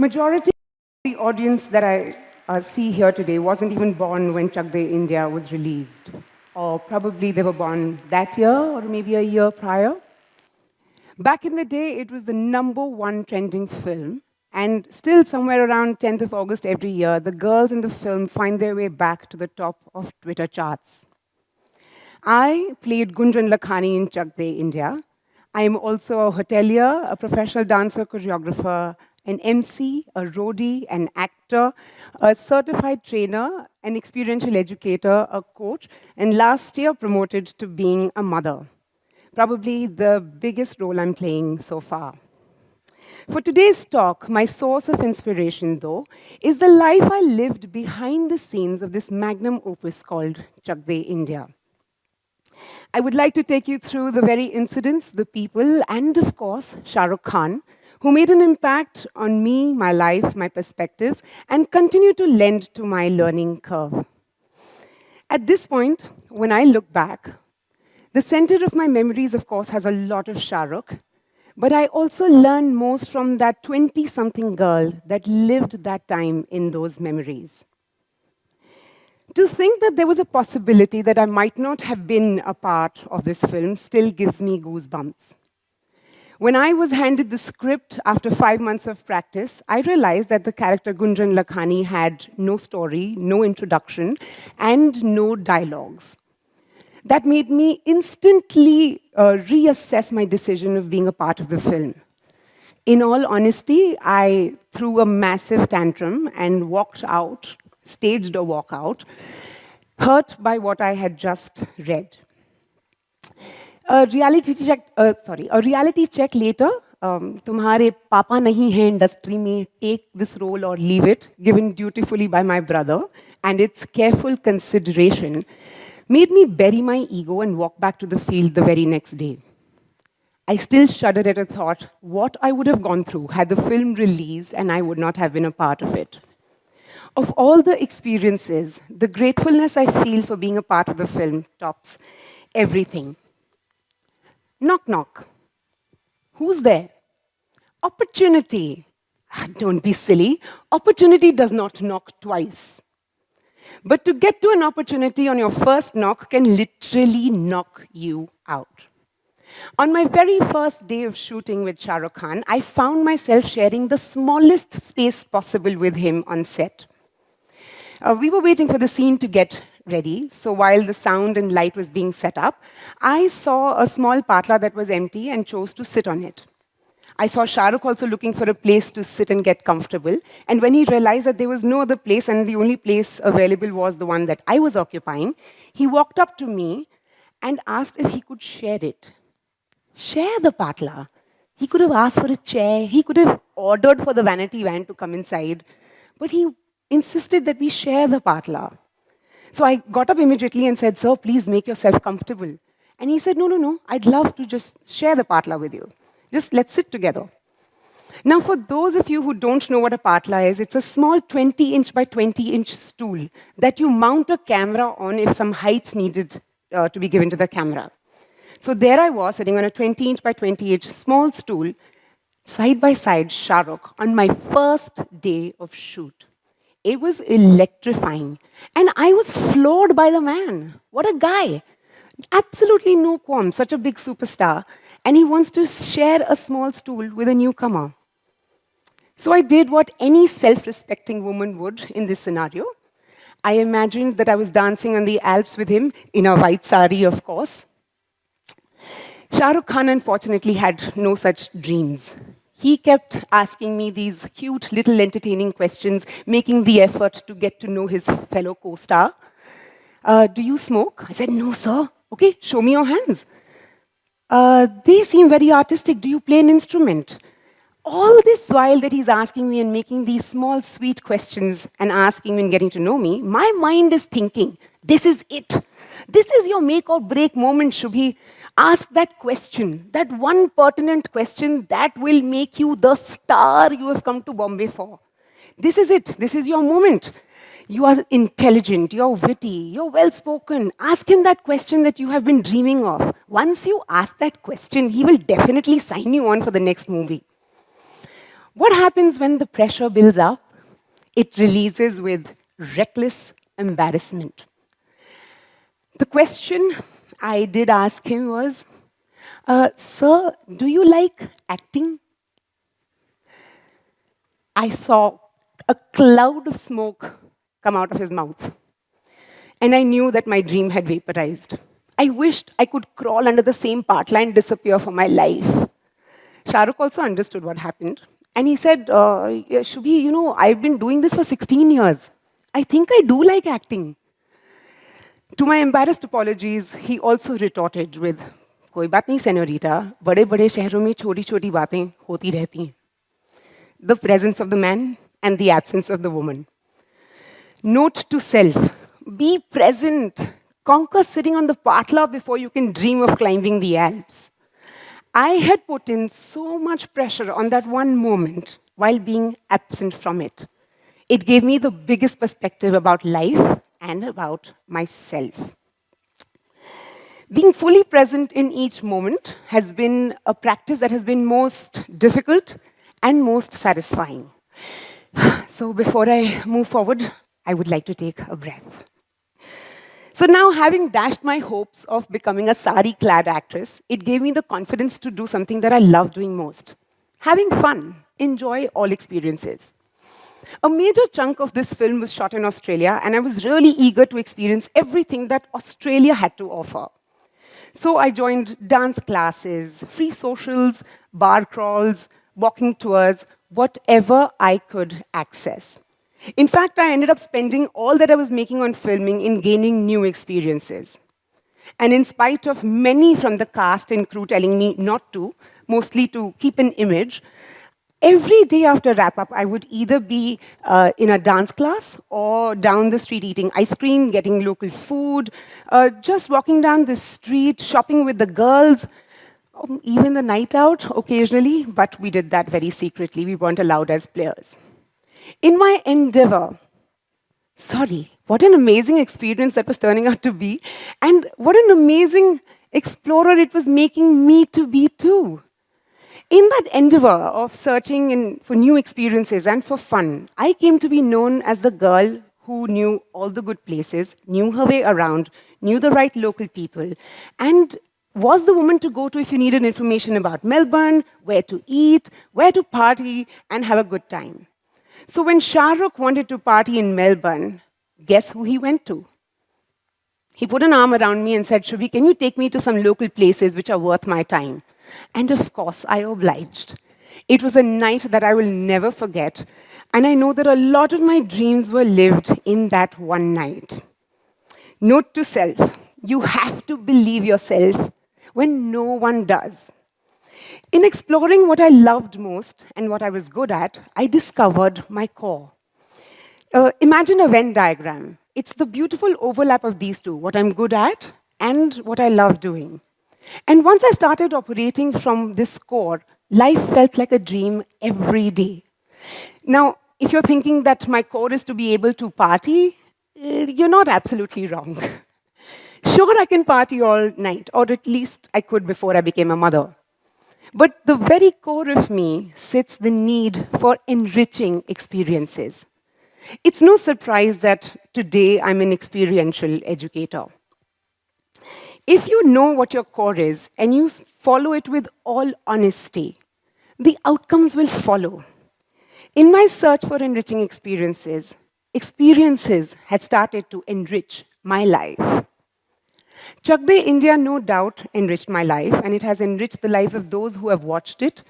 Majority of the audience that I see here today wasn't even born when Chak de India was released. Or probably they were born that year or maybe a year prior. Back in the day, it was the #1 trending film. And still somewhere around 10th of August every year, the girls in the film find their way back to the top of Twitter charts. I played Gunjan Lakhani in Chak de India. I am also a hotelier, a professional dancer, choreographer, an MC, a roadie, an actor, a certified trainer, an experiential educator, a coach, and last year promoted to being a mother. Probably the biggest role I'm playing so far. For today's talk, my source of inspiration, though, is the life I lived behind the scenes of this magnum opus called Chak de India. I would like to take you through the very incidents, the people, and of course, Shah Rukh Khan, who made an impact on me, my life, my perspectives, and continue to lend to my learning curve. At this point, when I look back, the center of my memories, of course, has a lot of Shah Rukh, but I also learned most from that 20-something girl that lived that time in those memories. To think that there was a possibility that I might not have been a part of this film still gives me goosebumps. When I was handed the script after 5 months of practice, I realized that the character Gunjan Lakhani had no story, no introduction, and no dialogues. That made me instantly reassess my decision of being a part of the film. In all honesty, I threw a massive tantrum and walked out, staged a walkout, hurt by what I had just read. A reality check later, तुम्हारे पापा नहीं हैं industry में, take this role or leave it, given dutifully by my brother, and its careful consideration, made me bury my ego and walk back to the field the very next day. I still shudder at a thought what I would have gone through had the film released and I would not have been a part of it. Of all the experiences, the gratefulness I feel for being a part of the film tops everything. Knock, knock. Who's there? Opportunity. Don't be silly. Opportunity does not knock twice. But to get to an opportunity on your first knock can literally knock you out. On my very first day of shooting with Shah Rukh Khan, I found myself sharing the smallest space possible with him on set. We were waiting for the scene to get ready, so while the sound and light was being set up, I saw a small patla that was empty and chose to sit on it. I saw Shah Rukh also looking for a place to sit and get comfortable, and when he realized that there was no other place and the only place available was the one that I was occupying, he walked up to me and asked if he could share it. Share the patla. He could have asked for a chair, he could have ordered for the vanity van to come inside, but he insisted that we share the patla. So I got up immediately and said, "Sir, please make yourself comfortable." And he said, No, I'd love to just share the patla with you. Just let's sit together. Now, for those of you who don't know what a patla is, it's a small 20-inch by 20-inch stool that you mount a camera on if some height needed to be given to the camera. So there I was, sitting on a 20-inch by 20-inch small stool, side by side Shah Rukh, on my first day of shoot. It was electrifying. And I was floored by the man. What a guy. Absolutely no qualms, such a big superstar. And he wants to share a small stool with a newcomer. So I did what any self-respecting woman would in this scenario. I imagined that I was dancing on the Alps with him, in a white sari, of course. Shah Rukh Khan, unfortunately, had no such dreams. He kept asking me these cute little entertaining questions, making the effort to get to know his fellow co-star. Do you smoke? I said, no, sir. Okay, show me your hands. They seem very artistic. Do you play an instrument? All this while that he's asking me and making these small, sweet questions and asking me and getting to know me, my mind is thinking, this is it. This is your make or break moment, Shubhi. Ask that question, that one pertinent question that will make you the star you have come to Bombay for. This is it. This is your moment. You are intelligent, you're witty, you're well-spoken. Ask him that question that you have been dreaming of. Once you ask that question, he will definitely sign you on for the next movie. What happens when the pressure builds up? It releases with reckless embarrassment. The question I did ask him was, Sir, do you like acting? I saw a cloud of smoke come out of his mouth, and I knew that my dream had vaporized. I wished I could crawl under the same partla and disappear for my life. Shah Rukh also understood what happened, and he said, yeah, Shubhi, I've been doing this for 16 years. I think I do like acting. To my embarrassed apologies, he also retorted with, कोई बात नहीं senorita, बड़े बड़े शहरों में छोटी छोटी बातें होती रहती हैं. The presence of the man and the absence of the woman. Note to self, be present. Conquer sitting on the patla before you can dream of climbing the Alps. I had put in so much pressure on that one moment while being absent from it. It gave me the biggest perspective about life and about myself. Being fully present in each moment has been a practice that has been most difficult and most satisfying. So before I move forward, I would like to take a breath. So now, having dashed my hopes of becoming a sari-clad actress, it gave me the confidence to do something that I love doing most. Having fun, enjoy all experiences. A major chunk of this film was shot in Australia, and I was really eager to experience everything that Australia had to offer. So I joined dance classes, free socials, bar crawls, walking tours, whatever I could access. In fact, I ended up spending all that I was making on filming in gaining new experiences. And in spite of many from the cast and crew telling me not to, mostly to keep an image, every day after wrap-up, I would either be in a dance class or down the street eating ice cream, getting local food, just walking down the street, shopping with the girls, even the night out occasionally, but we did that very secretly. We weren't allowed as players. In my endeavor, what an amazing experience that was turning out to be, and what an amazing explorer it was making me to be too. In that endeavor of searching for new experiences and for fun, I came to be known as the girl who knew all the good places, knew her way around, knew the right local people, and was the woman to go to if you needed information about Melbourne, where to eat, where to party, and have a good time. So when Shah Rukh wanted to party in Melbourne, guess who he went to? He put an arm around me and said, Shubhi, can you take me to some local places which are worth my time? And of course, I obliged. It was a night that I will never forget, and I know that a lot of my dreams were lived in that one night. Note to self, you have to believe yourself when no one does. In exploring what I loved most and what I was good at, I discovered my core. Imagine a Venn diagram. It's the beautiful overlap of these two, what I'm good at and what I love doing. And once I started operating from this core, life felt like a dream every day. Now, if you're thinking that my core is to be able to party, you're not absolutely wrong. Sure, I can party all night, or at least I could before I became a mother. But the very core of me sits the need for enriching experiences. It's no surprise that today I'm an experiential educator. If you know what your core is and you follow it with all honesty, the outcomes will follow. In my search for enriching experiences, experiences had started to enrich my life. Chak de India, no doubt, enriched my life, and it has enriched the lives of those who have watched it,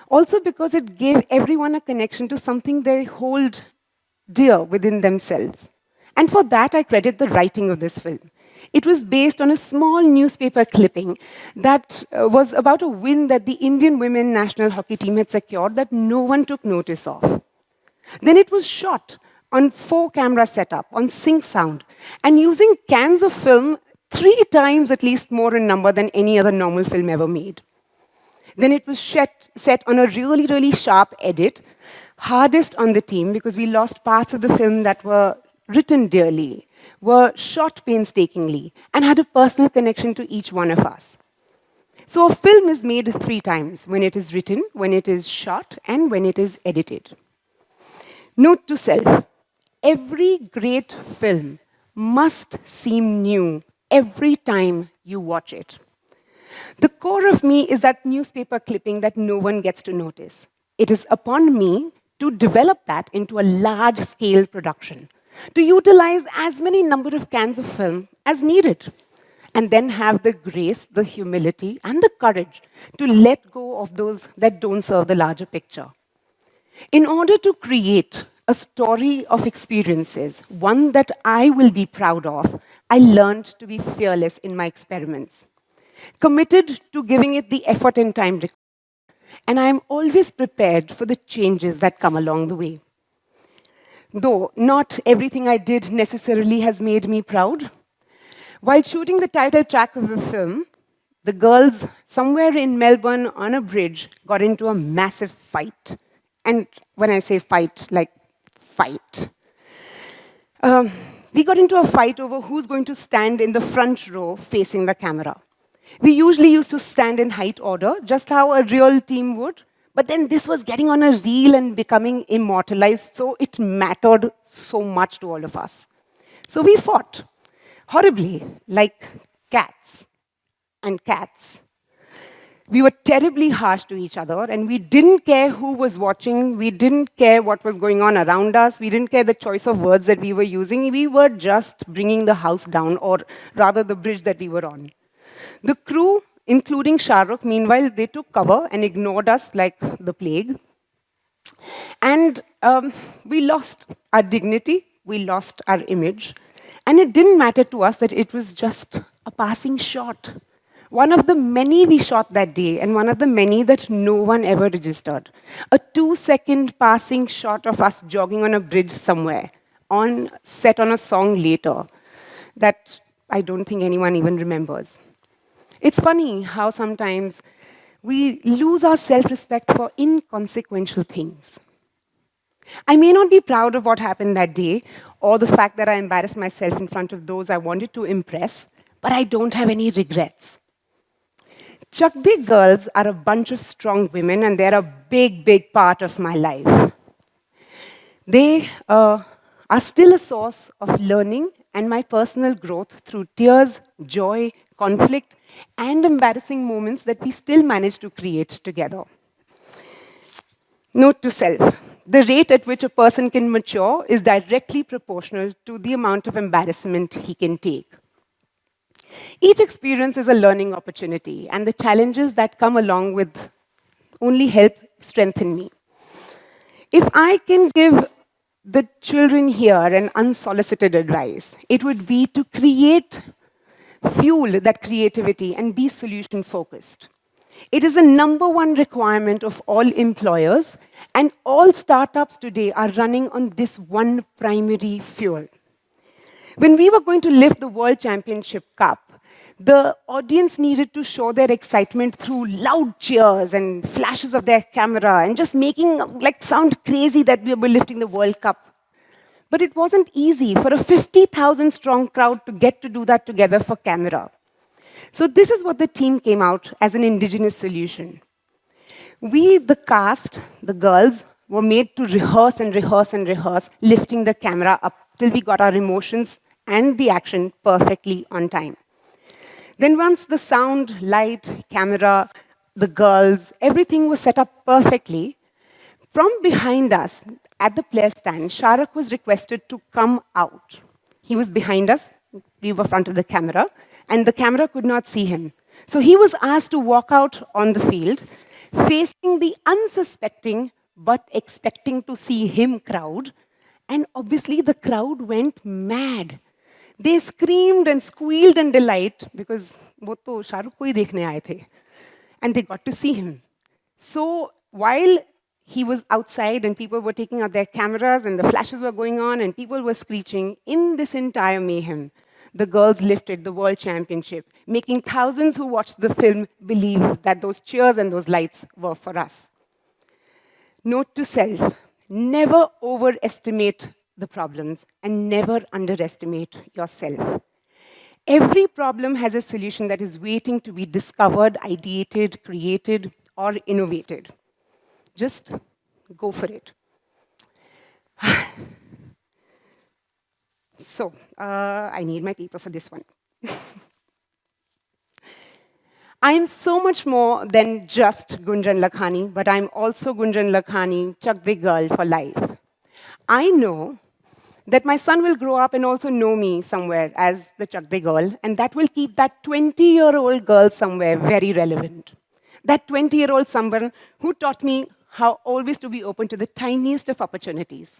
also because it gave everyone a connection to something they hold dear within themselves. And for that, I credit the writing of this film. It was based on a small newspaper clipping that was about a win that the Indian women national hockey team had secured that no one took notice of. Then it was shot on 4-camera setup, on sync sound, and using cans of film 3 times at least more in number than any other normal film ever made. Then it was set on a really, really sharp edit, hardest on the team because we lost parts of the film that were written dearly, were shot painstakingly, and had a personal connection to each one of us. So a film is made 3 times: when it is written, when it is shot, and when it is edited. Note to self: every great film must seem new every time you watch it. The core of me is that newspaper clipping that no one gets to notice. It is upon me to develop that into a large-scale production, to utilize as many number of cans of film as needed, and then have the grace, the humility, and the courage to let go of those that don't serve the larger picture. In order to create a story of experiences, one that I will be proud of, I learned to be fearless in my experiments, committed to giving it the effort and time required, and I'm always prepared for the changes that come along the way. Though not everything I did necessarily has made me proud, while shooting the title track of the film, the girls somewhere in Melbourne on a bridge got into a massive fight. And when I say fight, like fight. We got into a fight over who's going to stand in the front row facing the camera. We usually used to stand in height order, just how a real team would. But then this was getting on a reel and becoming immortalized, so it mattered so much to all of us. So we fought horribly, like cats and cats. We were terribly harsh to each other, and we didn't care who was watching. We didn't care what was going on around us. We didn't care the choice of words that we were using. We were just bringing the house down, or rather the bridge that we were on. The crew, including Shah Rukh, meanwhile, they took cover and ignored us like the plague. And we lost our dignity, we lost our image. And it didn't matter to us that it was just a passing shot. One of the many we shot that day, and one of the many that no one ever registered. A 2-second passing shot of us jogging on a bridge somewhere, set on a song later, that I don't think anyone even remembers. It's funny how sometimes we lose our self-respect for inconsequential things. I may not be proud of what happened that day, or the fact that I embarrassed myself in front of those I wanted to impress, but I don't have any regrets. Chak de girls are a bunch of strong women, and they're a big, big part of my life. They are still a source of learning and my personal growth through tears, joy, conflict, and embarrassing moments that we still manage to create together. Note to self: the rate at which a person can mature is directly proportional to the amount of embarrassment he can take. Each experience is a learning opportunity, and the challenges that come along with only help strengthen me. If I can give the children here an unsolicited advice, it would be to fuel that creativity and be solution-focused. It is the #1 requirement of all employers, and all startups today are running on this one primary fuel. When we were going to lift the World Championship Cup, the audience needed to show their excitement through loud cheers and flashes of their camera and just making sound crazy that we were lifting the World Cup. But it wasn't easy for a 50,000 strong crowd to get to do that together for camera. So this is what the team came out as an indigenous solution. We, the cast, the girls, were made to rehearse and rehearse and rehearse, lifting the camera up till we got our emotions and the action perfectly on time. Then once the sound, light, camera, the girls, everything was set up perfectly, from behind us, at the player stand, Shah Rukh was requested to come out. He was behind us, we were front of the camera, and the camera could not see him. So he was asked to walk out on the field, facing the unsuspecting but expecting to see him crowd, and obviously the crowd went mad. They screamed and squealed in delight because वो तो शाहरुख को ही देखने आए थे, and they got to see him. So while he was outside and people were taking out their cameras and the flashes were going on and people were screeching, in this entire mayhem, the girls lifted the World Championship, making thousands who watched the film believe that those cheers and those lights were for us. Note to self: never overestimate the problems and never underestimate yourself. Every problem has a solution that is waiting to be discovered, ideated, created, or innovated. Just go for it. So, I need my paper for this one. I am so much more than just Gunjan Lakhani, but I'm also Gunjan Lakhani, Chak de girl for life. I know that my son will grow up and also know me somewhere as the Chak de girl, and that will keep that 20-year-old girl somewhere very relevant. That 20-year-old someone who taught me how always to be open to the tiniest of opportunities,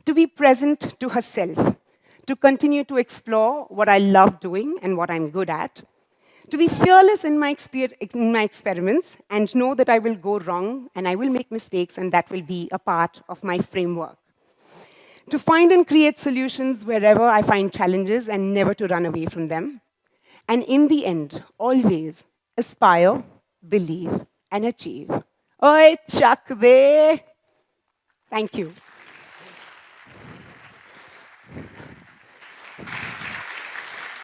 to be present to herself, to continue to explore what I love doing and what I'm good at, to be fearless in my experiments and know that I will go wrong and I will make mistakes and that will be a part of my framework. To find and create solutions wherever I find challenges and never to run away from them. And in the end, always aspire, believe, and achieve. Oi, Chak de! Thank you.